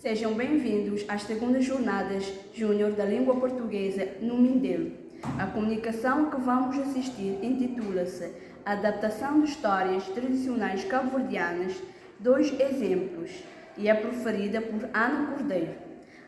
Sejam bem-vindos às segundas jornadas Júnior da Língua Portuguesa no Mindelo. A comunicação que vamos assistir intitula-se Adaptação de Histórias Tradicionais Cabo-Verdianas, 2 exemplos, e é proferida por Ana Cordeiro.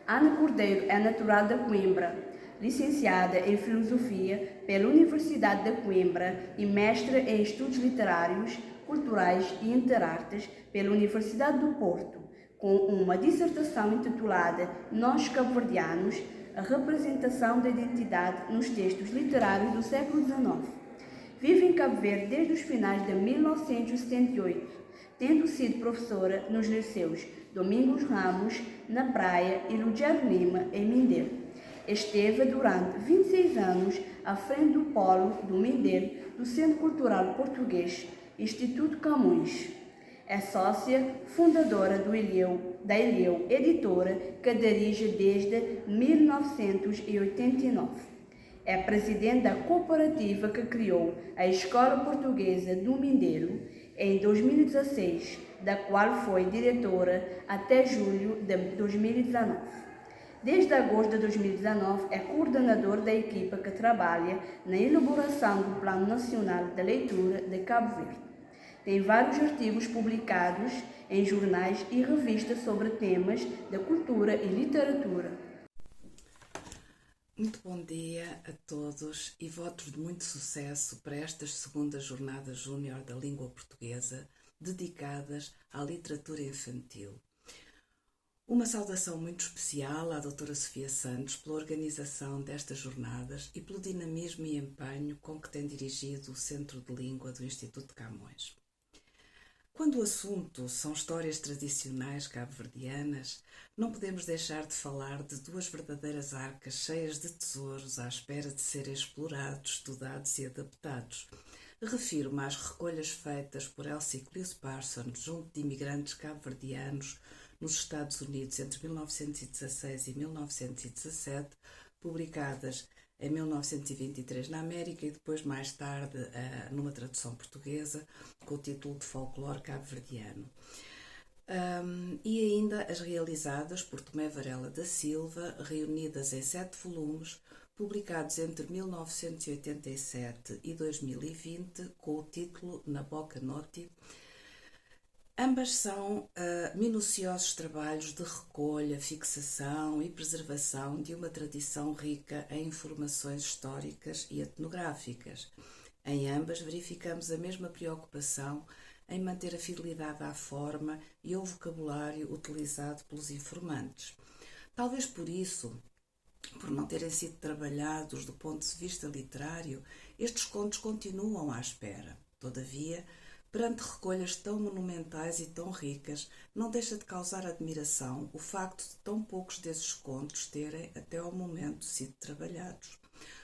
Ana Cordeiro é natural de Coimbra, licenciada em Filosofia pela Universidade de Coimbra e mestre em Estudos Literários, Culturais e Interartes pela Universidade do Porto, com uma dissertação intitulada Nós Cabo-Verdianos, a representação da identidade nos textos literários do século XIX. Vive em Cabo Verde desde os finais de 1978, tendo sido professora nos liceus Domingos Ramos, na Praia, e Lugero Lima, em Mindelo. Esteve durante 26 anos à frente do Polo do Mindelo do Centro Cultural Português, Instituto Camões. É sócia fundadora da Ilhéu Editora, que dirige desde 1989. É presidente da cooperativa que criou a Escola Portuguesa do Mindelo em 2016, da qual foi diretora até julho de 2019. Desde agosto de 2019, é coordenador da equipa que trabalha na elaboração do Plano Nacional de Leitura de Cabo Verde. Tem vários artigos publicados em jornais e revistas sobre temas da cultura e literatura. Muito bom dia a todos e votos de muito sucesso para estas segundas jornadas júnior da língua portuguesa dedicadas à literatura infantil. Uma saudação muito especial à doutora Sofia Santos pela organização destas jornadas e pelo dinamismo e empenho com que tem dirigido o Centro de Língua do Instituto Camões. Quando o assunto são histórias tradicionais cabo-verdianas, não podemos deixar de falar de duas verdadeiras arcas cheias de tesouros à espera de serem explorados, estudados e adaptados. Refiro-me às recolhas feitas por Elsie Clews Parsons junto de imigrantes cabo-verdianos nos Estados Unidos entre 1916 e 1917, publicadas em 1923 na América e depois mais tarde numa tradução portuguesa com o título de Folclore Cabo-Verdiano. E ainda as realizadas por Tomé Varela da Silva, reunidas em 7 volumes, publicados entre 1987 e 2020 com o título Na Boca Noti. Ambas são minuciosos trabalhos de recolha, fixação e preservação de uma tradição rica em informações históricas e etnográficas. Em ambas verificamos a mesma preocupação em manter a fidelidade à forma e ao vocabulário utilizado pelos informantes. Talvez por isso, por não terem sido trabalhados do ponto de vista literário, estes contos continuam à espera. Todavia, perante recolhas tão monumentais e tão ricas, não deixa de causar admiração o facto de tão poucos desses contos terem, até ao momento, sido trabalhados.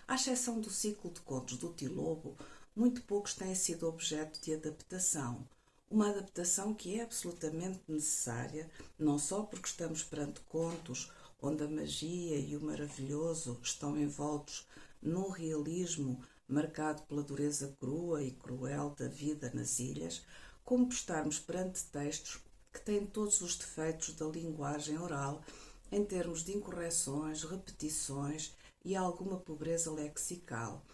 À exceção do ciclo de contos do Tilobo, muito poucos têm sido objeto de adaptação. Uma adaptação que é absolutamente necessária, não só porque estamos perante contos onde a magia e o maravilhoso estão envoltos num realismo marcado pela dureza crua e cruel da vida nas ilhas, como por estarmos perante textos que têm todos os defeitos da linguagem oral, em termos de incorreções, repetições e alguma pobreza lexical.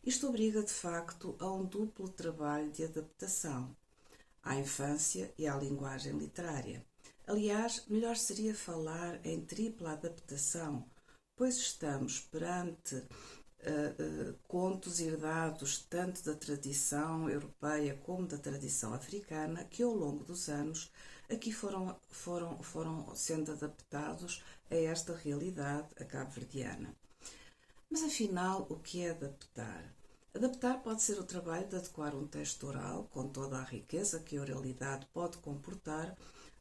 Isto obriga, de facto, a um duplo trabalho de adaptação, à infância e à linguagem literária. Aliás, melhor seria falar em tripla adaptação, pois estamos perante contos herdados tanto da tradição europeia como da tradição africana que ao longo dos anos aqui foram sendo adaptados a esta realidade, a cabo-verdiana. Mas afinal, o que é adaptar? Adaptar pode ser o trabalho de adequar um texto oral, com toda a riqueza que a oralidade pode comportar,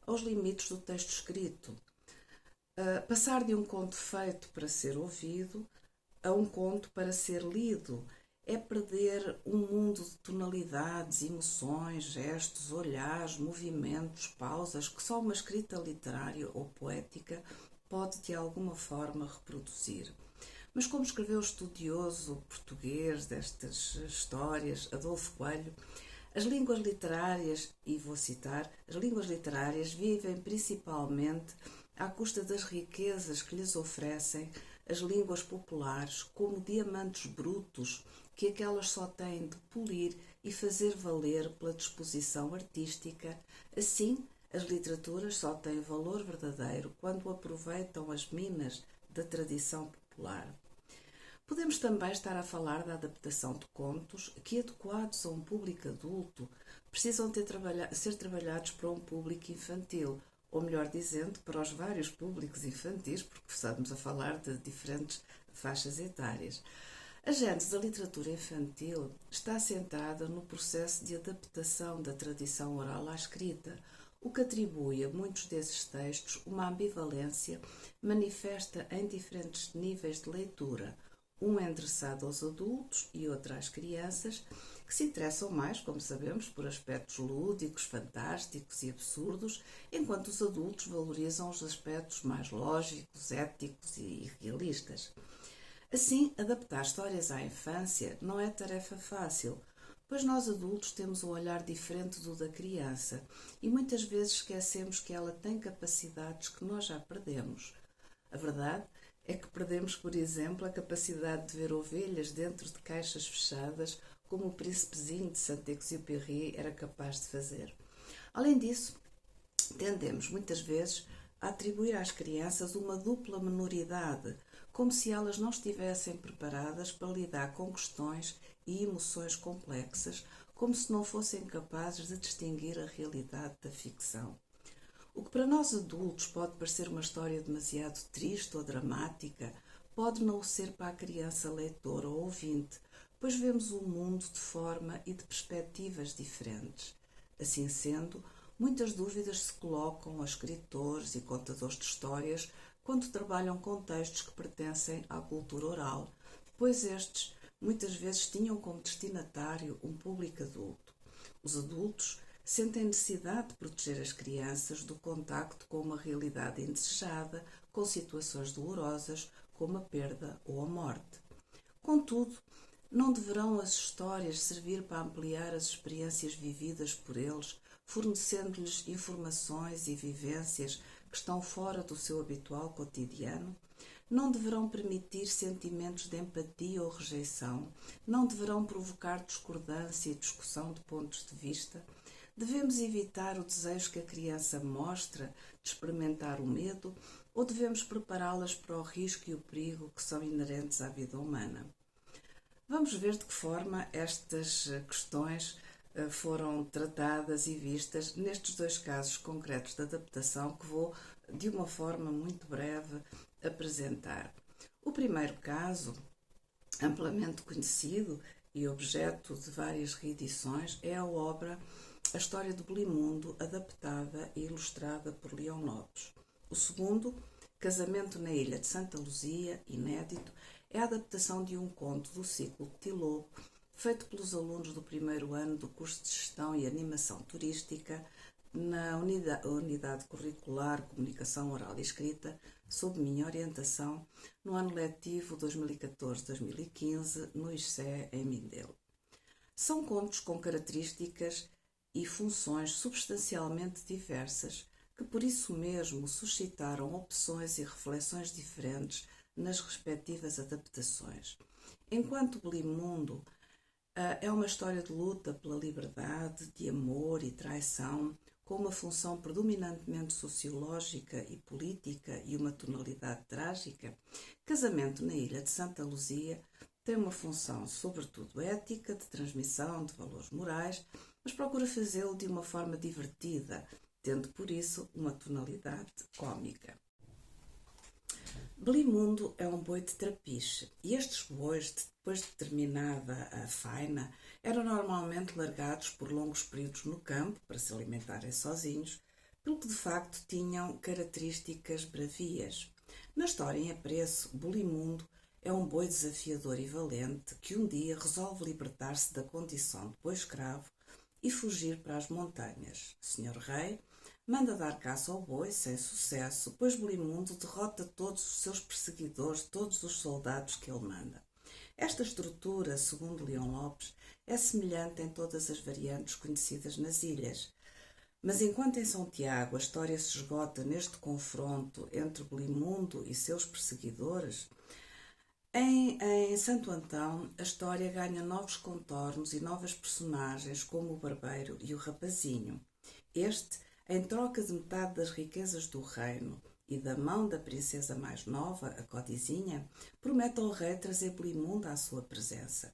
aos limites do texto escrito. Passar de um conto feito para ser ouvido a um conto para ser lido é perder um mundo de tonalidades, emoções, gestos, olhares, movimentos, pausas que só uma escrita literária ou poética pode de alguma forma reproduzir. Mas como escreveu o estudioso português destas histórias, Adolfo Coelho, as línguas literárias, e vou citar, as línguas literárias vivem principalmente à custa das riquezas que lhes oferecem as línguas populares como diamantes brutos que aquelas só têm de polir e fazer valer pela disposição artística. Assim, as literaturas só têm valor verdadeiro quando aproveitam as minas da tradição popular. Podemos também estar a falar da adaptação de contos que, adequados a um público adulto, precisam ser trabalhados para um público infantil, ou melhor dizendo, para os vários públicos infantis, porque estamos a falar de diferentes faixas etárias. A gênese da literatura infantil está assentada no processo de adaptação da tradição oral à escrita, o que atribui a muitos desses textos uma ambivalência manifesta em diferentes níveis de leitura, um é endereçado aos adultos e outro às crianças, que se interessam mais, como sabemos, por aspectos lúdicos, fantásticos e absurdos, enquanto os adultos valorizam os aspectos mais lógicos, éticos e realistas. Assim, adaptar histórias à infância não é tarefa fácil, pois nós adultos temos um olhar diferente do da criança e muitas vezes esquecemos que ela tem capacidades que nós já perdemos. A verdade é que perdemos, por exemplo, a capacidade de ver ovelhas dentro de caixas fechadas, como o príncipezinho de Saint-Exupéry era capaz de fazer. Além disso, tendemos muitas vezes a atribuir às crianças uma dupla menoridade, como se elas não estivessem preparadas para lidar com questões e emoções complexas, como se não fossem capazes de distinguir a realidade da ficção. O que para nós adultos pode parecer uma história demasiado triste ou dramática, pode não o ser para a criança leitora ou ouvinte, pois vemos o mundo de forma e de perspectivas diferentes. Assim sendo, muitas dúvidas se colocam a escritores e contadores de histórias quando trabalham com textos que pertencem à cultura oral, pois estes muitas vezes tinham como destinatário um público adulto. Os adultos sentem necessidade de proteger as crianças do contacto com uma realidade indesejada, com situações dolorosas, como a perda ou a morte. Contudo, não deverão as histórias servir para ampliar as experiências vividas por eles, fornecendo-lhes informações e vivências que estão fora do seu habitual cotidiano? Não deverão permitir sentimentos de empatia ou rejeição? Não deverão provocar discordância e discussão de pontos de vista? Devemos evitar o desejo que a criança mostra de experimentar o medo ou devemos prepará-las para o risco e o perigo que são inerentes à vida humana? Vamos ver de que forma estas questões foram tratadas e vistas nestes dois casos concretos de adaptação que vou, de uma forma muito breve, apresentar. O primeiro caso, amplamente conhecido e objeto de várias reedições, é a obra A História do Blimundo, adaptada e ilustrada por Leão Lopes. O segundo, Casamento na Ilha de Santa Luzia, inédito, é a adaptação de um conto do ciclo de Tilopo, feito pelos alunos do primeiro ano do curso de Gestão e Animação Turística na Unidade Curricular Comunicação Oral e Escrita, sob minha orientação, no ano letivo 2014-2015, no ISCE, em Mindelo. São contos com características e funções substancialmente diversas, que por isso mesmo suscitaram opções e reflexões diferentes nas respectivas adaptações. Enquanto Blimundo é uma história de luta pela liberdade, de amor e traição, com uma função predominantemente sociológica e política e uma tonalidade trágica, Casamento na Ilha de Santa Luzia tem uma função sobretudo ética, de transmissão de valores morais, mas procura fazê-lo de uma forma divertida, tendo por isso uma tonalidade cômica. Blimundo é um boi de trapiche e estes bois, depois de terminada a faina, eram normalmente largados por longos períodos no campo para se alimentarem sozinhos, pelo que de facto tinham características bravias. Na história em apreço, Blimundo é um boi desafiador e valente que um dia resolve libertar-se da condição de boi escravo e fugir para as montanhas. Senhor Rei manda dar caça ao boi sem sucesso, pois Blimundo derrota todos os seus perseguidores, todos os soldados que ele manda. Esta estrutura, segundo Leão Lopes, é semelhante em todas as variantes conhecidas nas ilhas. Mas enquanto em São Tiago a história se esgota neste confronto entre Blimundo e seus perseguidores, em Santo Antão a história ganha novos contornos e novas personagens como o barbeiro e o rapazinho. Este, em troca de metade das riquezas do reino e da mão da princesa mais nova, a Codizinha, promete ao rei trazer Blimundo à sua presença.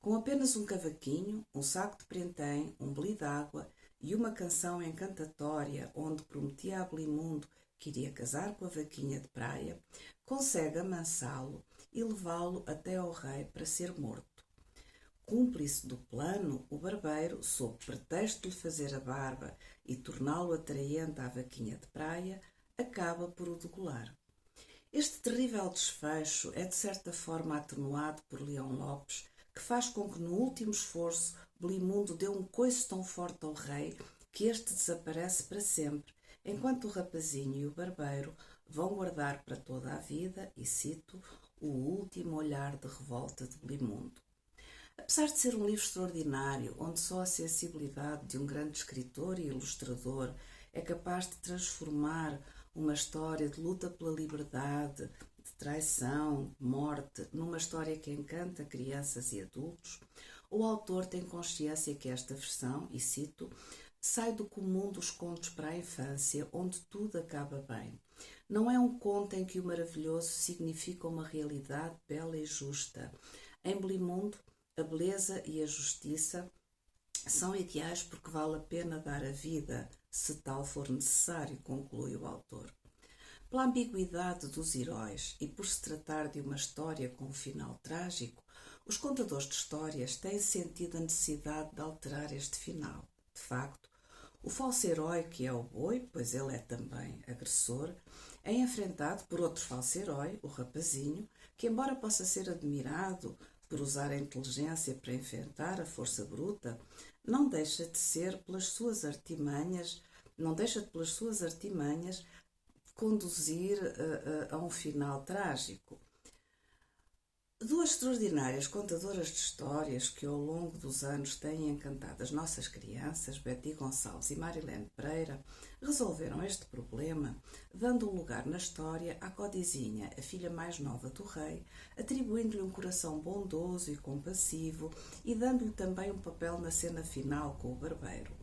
Com apenas um cavaquinho, um saco de prentém, um beli d'água e uma canção encantatória onde prometia a Blimundo que iria casar com a vaquinha de praia, consegue amansá-lo e levá-lo até ao rei para ser morto. Cúmplice do plano, o barbeiro, sob pretexto de lhe fazer a barba e torná-lo atraente à vaquinha de praia, acaba por o degolar. Este terrível desfecho é de certa forma atenuado por Leão Lopes, que faz com que no último esforço Blimundo dê um coice tão forte ao rei que este desaparece para sempre, enquanto o rapazinho e o barbeiro vão guardar para toda a vida, e cito, o último olhar de revolta de Blimundo. Apesar de ser um livro extraordinário, onde só a sensibilidade de um grande escritor e ilustrador é capaz de transformar uma história de luta pela liberdade, de traição, de morte, numa história que encanta crianças e adultos, o autor tem consciência que esta versão, e cito, sai do comum dos contos para a infância, onde tudo acaba bem. Não é um conto em que o maravilhoso significa uma realidade bela e justa. Em Blimundo, a beleza e a justiça são ideais porque vale a pena dar a vida, se tal for necessário, conclui o autor. Pela ambiguidade dos heróis e por se tratar de uma história com um final trágico, os contadores de histórias têm sentido a necessidade de alterar este final. De facto, o falso herói, que é o boi, pois ele é também agressor, é enfrentado por outro falso herói, o rapazinho, que embora possa ser admirado por usar a inteligência para enfrentar a força bruta, não deixa pelas suas artimanhas conduzir a um final trágico. Duas extraordinárias contadoras de histórias que ao longo dos anos têm encantado as nossas crianças, Betty Gonçalves e Marilene Pereira, resolveram este problema dando um lugar na história à Codizinha, a filha mais nova do rei, atribuindo-lhe um coração bondoso e compassivo e dando-lhe também um papel na cena final com o barbeiro.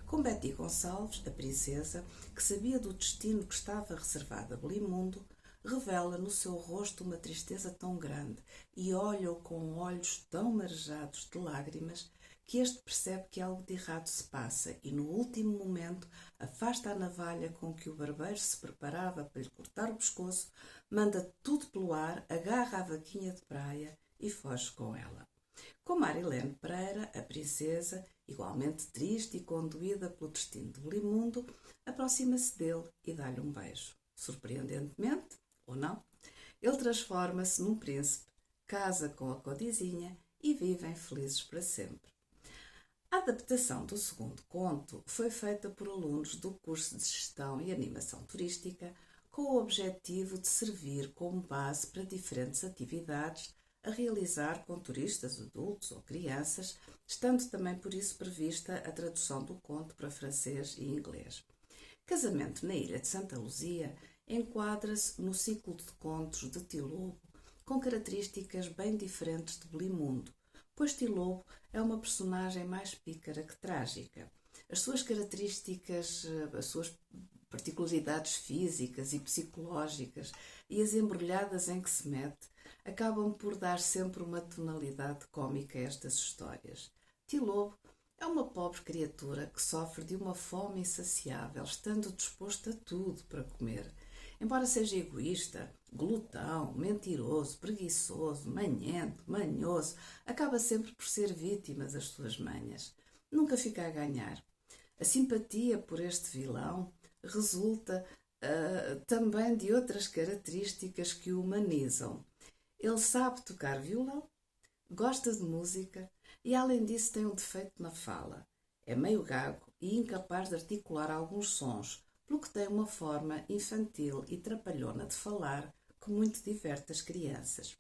Com Betty Gonçalves, a princesa, que sabia do destino que estava reservado a Blimundo, revela no seu rosto uma tristeza tão grande e olha-o com olhos tão marejados de lágrimas que este percebe que algo de errado se passa e, no último momento, afasta a navalha com que o barbeiro se preparava para lhe cortar o pescoço, manda tudo pelo ar, agarra a vaquinha de praia e foge com ela. Com Marilene Pereira, a princesa, igualmente triste e conduída pelo destino de Blimundo, aproxima-se dele e dá-lhe um beijo. Surpreendentemente, ou não, ele transforma-se num príncipe, casa com a Codizinha e vivem felizes para sempre. A adaptação do segundo conto foi feita por alunos do curso de Gestão e Animação Turística com o objetivo de servir como base para diferentes atividades a realizar com turistas, adultos ou crianças, estando também por isso prevista a tradução do conto para francês e inglês. Casamento na Ilha de Santa Luzia enquadra-se no ciclo de contos de Tilobo, com características bem diferentes de Blimundo, pois Tilobo é uma personagem mais pícara que trágica. As suas características, as suas particularidades físicas e psicológicas e as embrulhadas em que se mete acabam por dar sempre uma tonalidade cômica a estas histórias. Tilobo é uma pobre criatura que sofre de uma fome insaciável, estando disposto a tudo para comer. Embora seja egoísta, glutão, mentiroso, preguiçoso, manhento, manhoso, acaba sempre por ser vítima das suas manhas. Nunca fica a ganhar. A simpatia por este vilão resulta também de outras características que o humanizam. Ele sabe tocar violão, gosta de música e, além disso, tem um defeito na fala. É meio gago e incapaz de articular alguns sons, pelo que tem uma forma infantil e trapalhona de falar que muito diverte as crianças.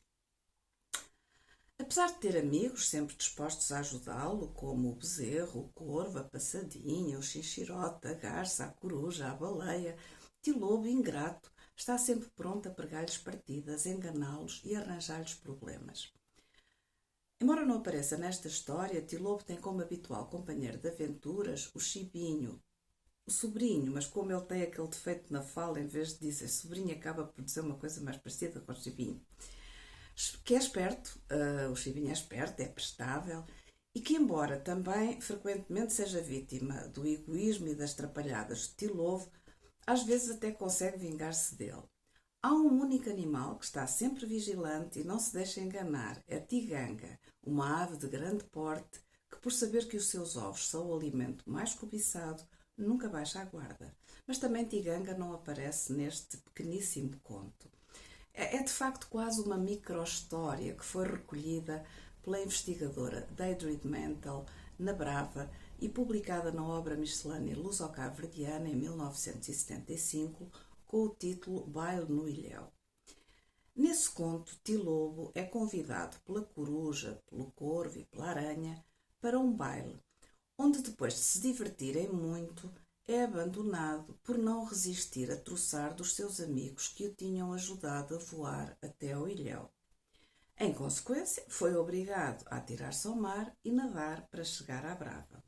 A Apesar de ter amigos sempre dispostos a ajudá-lo, como o bezerro, o corvo, a passadinha, o xinxirota, a garça, a coruja, a baleia, Tilobo, ingrato, está sempre pronto a pregar-lhes partidas, enganá-los e arranjar-lhes problemas. Embora não apareça nesta história, Tilobo tem como habitual companheiro de aventuras o Chibinho, o sobrinho, mas como ele tem aquele defeito na fala, em vez de dizer sobrinho, acaba por dizer uma coisa mais parecida com o Chibinho. Que é esperto, o Chibinho é esperto, é prestável, e que, embora também frequentemente seja vítima do egoísmo e das trapalhadas de Tilobo, às vezes até consegue vingar-se dele. Há um único animal que está sempre vigilante e não se deixa enganar, é a tiganga, uma ave de grande porte que, por saber que os seus ovos são o alimento mais cobiçado, nunca baixa a guarda. Mas também tiganga não aparece neste pequeníssimo conto. É de facto quase uma micro-história que foi recolhida pela investigadora Deirdre Mantel na Brava e publicada na obra miscelânea luso-cabo-verdiana em 1975 com o título Baile no Ilhéu. Nesse conto, Tilobo é convidado pela coruja, pelo corvo e pela aranha para um baile, onde depois de se divertirem muito, é abandonado por não resistir a troçar dos seus amigos que o tinham ajudado a voar até ao ilhéu. Em consequência, foi obrigado a atirar-se ao mar e nadar para chegar à Brava.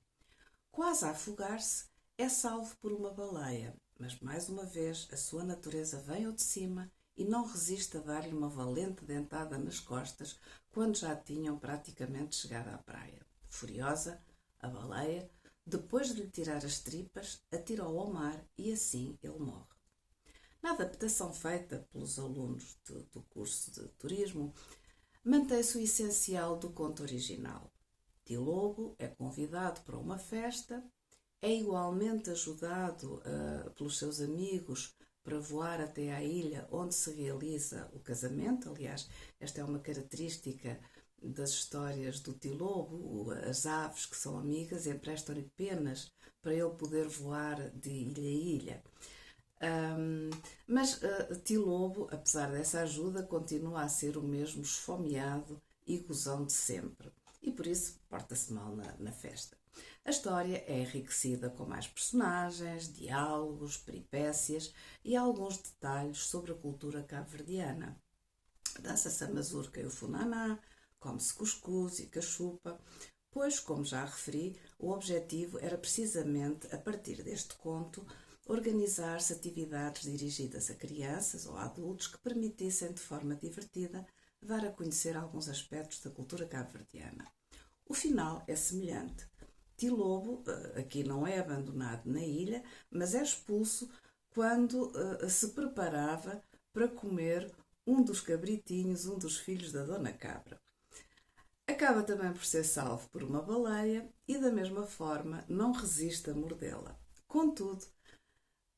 Quase a afogar-se, é salvo por uma baleia, mas mais uma vez a sua natureza vem ao de cima e não resiste a dar-lhe uma valente dentada nas costas quando já tinham praticamente chegado à praia. Furiosa, a baleia, depois de lhe tirar as tripas, atira-o ao mar e assim ele morre. Na adaptação feita pelos alunos do curso de turismo, mantém-se o essencial do conto original. Tilobo é convidado para uma festa, é igualmente ajudado pelos seus amigos para voar até à ilha onde se realiza o casamento. Aliás, esta é uma característica das histórias do Tilobo, as aves que são amigas emprestam-lhe penas para ele poder voar de ilha a ilha. Mas Tilobo, apesar dessa ajuda, continua a ser o mesmo esfomeado e gozão de sempre. E por isso porta-se mal na festa. A história é enriquecida com mais personagens, diálogos, peripécias e alguns detalhes sobre a cultura cabo-verdiana. Dança-se a mazurca e o funaná, come-se cuscuz e cachupa, pois, como já referi, o objetivo era precisamente, a partir deste conto, organizar-se atividades dirigidas a crianças ou a adultos que permitissem, de forma divertida, dar a conhecer alguns aspectos da cultura cabo-verdiana. O final é semelhante. Tilobo, aqui não é abandonado na ilha, mas é expulso quando se preparava para comer um dos cabritinhos, um dos filhos da Dona Cabra. Acaba também por ser salvo por uma baleia e, da mesma forma, não resiste a mordê-la. Contudo,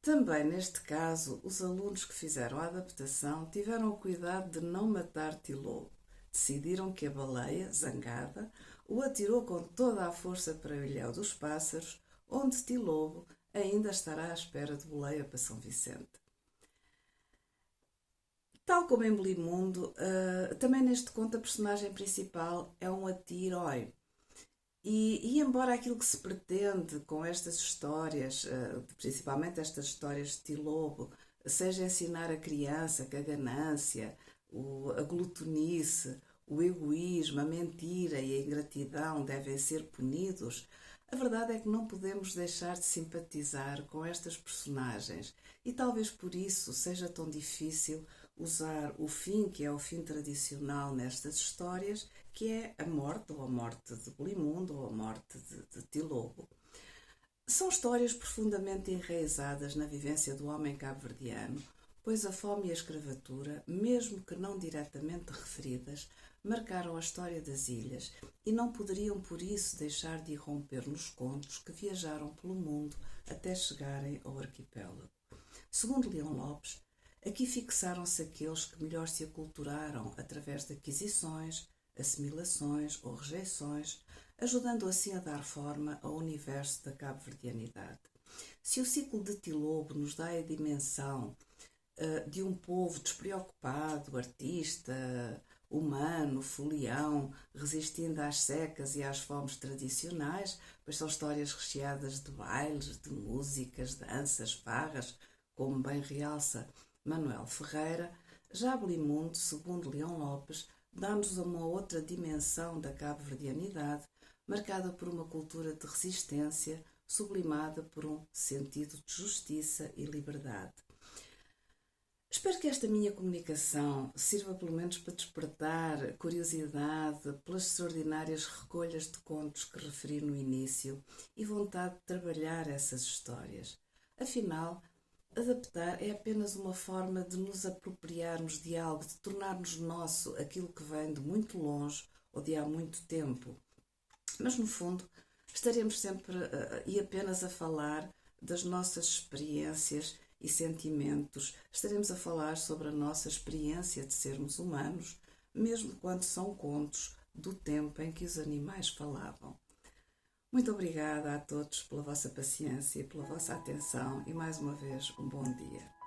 também neste caso, os alunos que fizeram a adaptação tiveram o cuidado de não matar Tilobo. Decidiram que a baleia, zangada, o atirou com toda a força para o Ilhéu dos Pássaros, onde Tilobo ainda estará à espera de boleia para São Vicente. Tal como em Belimundo, também neste conto a personagem principal é um anti-herói. E embora aquilo que se pretende com estas histórias, principalmente estas histórias de Tilobo, seja ensinar a criança que a ganância, a glutonice, o egoísmo, a mentira e a ingratidão devem ser punidos, a verdade é que não podemos deixar de simpatizar com estas personagens e talvez por isso seja tão difícil usar o fim, que é o fim tradicional nestas histórias, que é a morte, ou a morte de Belimundo, ou a morte de Tilobo. São histórias profundamente enraizadas na vivência do homem cabo-verdiano, pois a fome e a escravatura, mesmo que não diretamente referidas, marcaram a história das ilhas e não poderiam por isso deixar de irromper nos contos que viajaram pelo mundo até chegarem ao arquipélago. Segundo Leão Lopes, aqui fixaram-se aqueles que melhor se aculturaram através de aquisições, assimilações ou rejeições, ajudando assim a dar forma ao universo da cabo-verdianidade. Se o ciclo de Tilobo nos dá a dimensão de um povo despreocupado, artista, humano, folião, resistindo às secas e às fomes tradicionais, pois são histórias recheadas de bailes, de músicas, danças, farras, como bem realça Manuel Ferreira. Já Ablimundo, segundo Leão Lopes, dá-nos uma outra dimensão da cabo-verdianidade, marcada por uma cultura de resistência, sublimada por um sentido de justiça e liberdade. Espero que esta minha comunicação sirva pelo menos para despertar curiosidade pelas extraordinárias recolhas de contos que referi no início e vontade de trabalhar essas histórias. Afinal, adaptar é apenas uma forma de nos apropriarmos de algo, de tornarmos nosso aquilo que vem de muito longe ou de há muito tempo. Mas, no fundo, estaremos sempre e apenas a falar das nossas experiências e sentimentos. Estaremos a falar sobre a nossa experiência de sermos humanos, mesmo quando são contos do tempo em que os animais falavam. Muito obrigada a todos pela vossa paciência e pela vossa atenção e, mais uma vez, um bom dia.